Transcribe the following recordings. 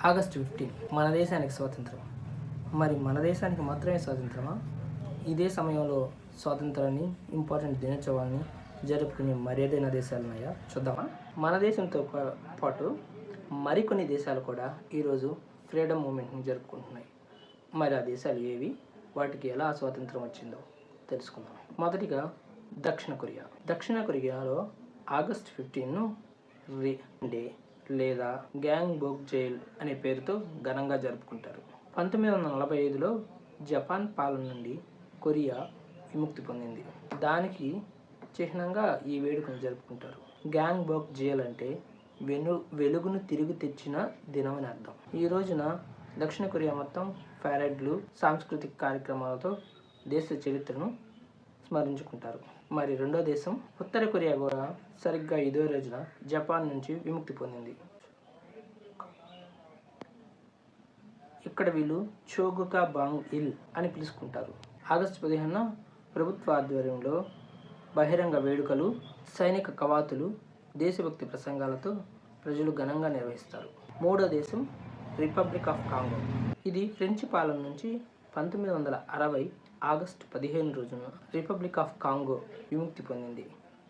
August 15 మన దేశానికి స్వాతంత్రం. మరి మన దేశానికి మాత్రమే స్వాతంత్రమా? ఇదే సమయంలో స్వాతంత్రాన్ని, ఇంపార్టెంట్ దినోత్సవాన్ని జరుపుకునే మరేదైనా దేశాలు ఉన్నాయా? చూద్దామా? మన దేశంతో పాటు మరికొన్ని దేశాలు కూడా ఈరోజు ఫ్రీడమ్ మూమెంట్ని జరుపుకుంటున్నాయి. మరి ఆ దేశాలు ఏవి? వాటికి ఎలా స్వాతంత్రం వచ్చిందో తెలుసుకుందాం. మొదటిగా దక్షిణ కొరియాలో ఆగస్ట్ 15ను డే లేదా గ్యాంగ్బోక్ జైల్ అనే పేరుతో ఘనంగా జరుపుకుంటారు. 1945లో జపాన్ పాలన నుండి కొరియా విముక్తి పొందింది. దానికి చిహ్నంగా ఈ వేడుకను జరుపుకుంటారు. గ్యాంగ్బోక్ జైల్ అంటే వెలుగును తిరిగి తెచ్చిన దినం అని అర్థం. ఈ రోజున దక్షిణ కొరియా మొత్తం పరేడ్లు, సాంస్కృతిక కార్యక్రమాలతో దేశ చరిత్రను స్మరించుకుంటారు. మరి రెండో దేశం ఉత్తర కొరియా కూడా సరిగ్గా ఇదే రోజున జపాన్ నుంచి విముక్తి పొందింది. ఇక్కడ వీళ్ళు చోగుకా బాంగ్ ఇల్ అని పిలుచుకుంటారు. ఆగస్టు 15న ప్రభుత్వ ఆధ్వర్యంలో బహిరంగ వేడుకలు, సైనిక కవాతులు, దేశభక్తి ప్రసంగాలతో ప్రజలు ఘనంగా నిర్వహిస్తారు. మూడో దేశం రిపబ్లిక్ ఆఫ్ కాంగో. ఇది ఫ్రెంచ్ పాలన నుంచి 1960 ఆగస్టు 15 రోజున రిపబ్లిక్ ఆఫ్ కాంగో విముక్తి పొందింది.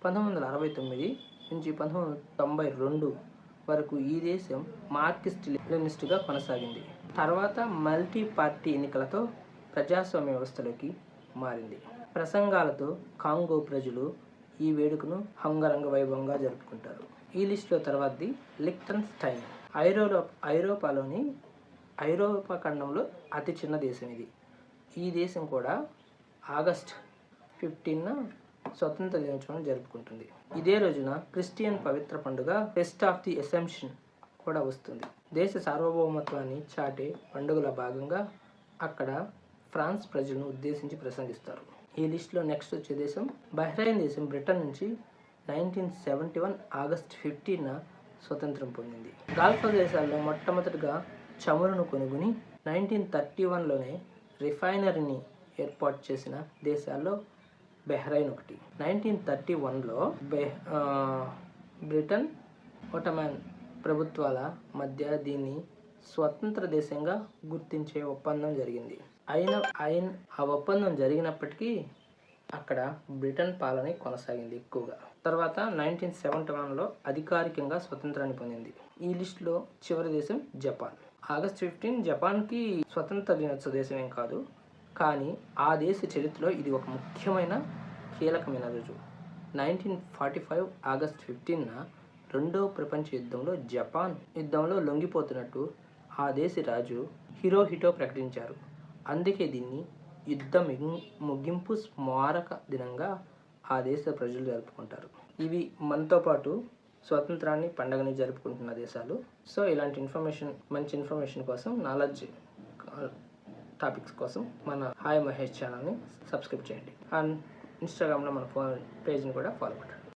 1969 నుంచి 1992 వరకు ఈ దేశం మార్క్సిస్ట్ లెనినిస్ట్గా కొనసాగింది. తర్వాత మల్టీ పార్టీ ఎన్నికలతో ప్రజాస్వామ్య వ్యవస్థలోకి మారింది. ప్రసంగాలతో కాంగో ప్రజలు ఈ వేడుకను అంగరంగ వైభవంగా జరుపుకుంటారు. ఈ లిస్టులో తర్వాతది లిక్టెన్స్టైన్. ఐరోపా ఖండంలో అతి చిన్న దేశం ఇది. ఈ దేశం కూడా ఆగస్ట్ 15న స్వతంత్ర దినోత్సవం జరుపుకుంటుంది. ఇదే రోజున క్రిస్టియన్ పవిత్ర పండుగ ఫెస్ట్ ఆఫ్ ది అసెంప్షన్ కూడా వస్తుంది. దేశ సార్వభౌమత్వాన్ని చాటే పండుగల భాగంగా అక్కడ ఫ్రాన్స్ ప్రజలను ఉద్దేశించి ప్రసంగిస్తారు. ఈ లిస్టులో నెక్స్ట్ వచ్చే దేశం బహ్రెయిన్ దేశం. బ్రిటన్ నుంచి 1971 ఆగస్ట్ 15న స్వతంత్రం పొందింది. గల్ఫ్ దేశాల్లో మొట్టమొదటిగా చమురును కొనుగొని 1931లోనే రిఫైనరీని ఏర్పాటు చేసిన దేశాల్లో బహ్రెయిన్ ఒకటి. 1931లో బ్రిటన్, ఒట్టమాన్ ప్రభుత్వాల మధ్య దీన్ని స్వతంత్ర దేశంగా గుర్తించే ఒప్పందం జరిగింది. ఆ ఒప్పందం జరిగినప్పటికీ అక్కడ బ్రిటన్ పాలన కొనసాగింది ఎక్కువగా. తర్వాత 1971లో అధికారికంగా స్వతంత్రాన్ని పొందింది. ఈ లిస్టులో చివరి దేశం జపాన్. ఆగస్ట్ 15 జపాన్కి స్వతంత్ర దినోత్సవ దేశం ఏం కాదు, కానీ ఆ దేశ చరిత్రలో ఇది ఒక ముఖ్యమైన కీలకమైన రోజు. 1945 ఆగస్ట్ 15న రెండవ ప్రపంచ జపాన్ యుద్ధంలో లొంగిపోతున్నట్టు ఆ దేశ రాజు హిరోహిటో ప్రకటించారు. అందుకే దీన్ని యుద్ధ ముగింపు స్మారక దినంగా ఆ దేశ ప్రజలు జరుపుకుంటారు. ఇవి మనతో పాటు స్వాతంత్రాన్ని, పండుగని జరుపుకుంటున్న దేశాలు. సో ఇలాంటి మంచి ఇన్ఫర్మేషన్ కోసం, నాలెడ్జ్ టాపిక్స్ కోసం మన హాయ్ మహేష్ ఛానల్ని సబ్స్క్రైబ్ చేయండి. అండ్ ఇన్స్టాగ్రామ్లో మన పేజ్ని కూడా ఫాలో కండి.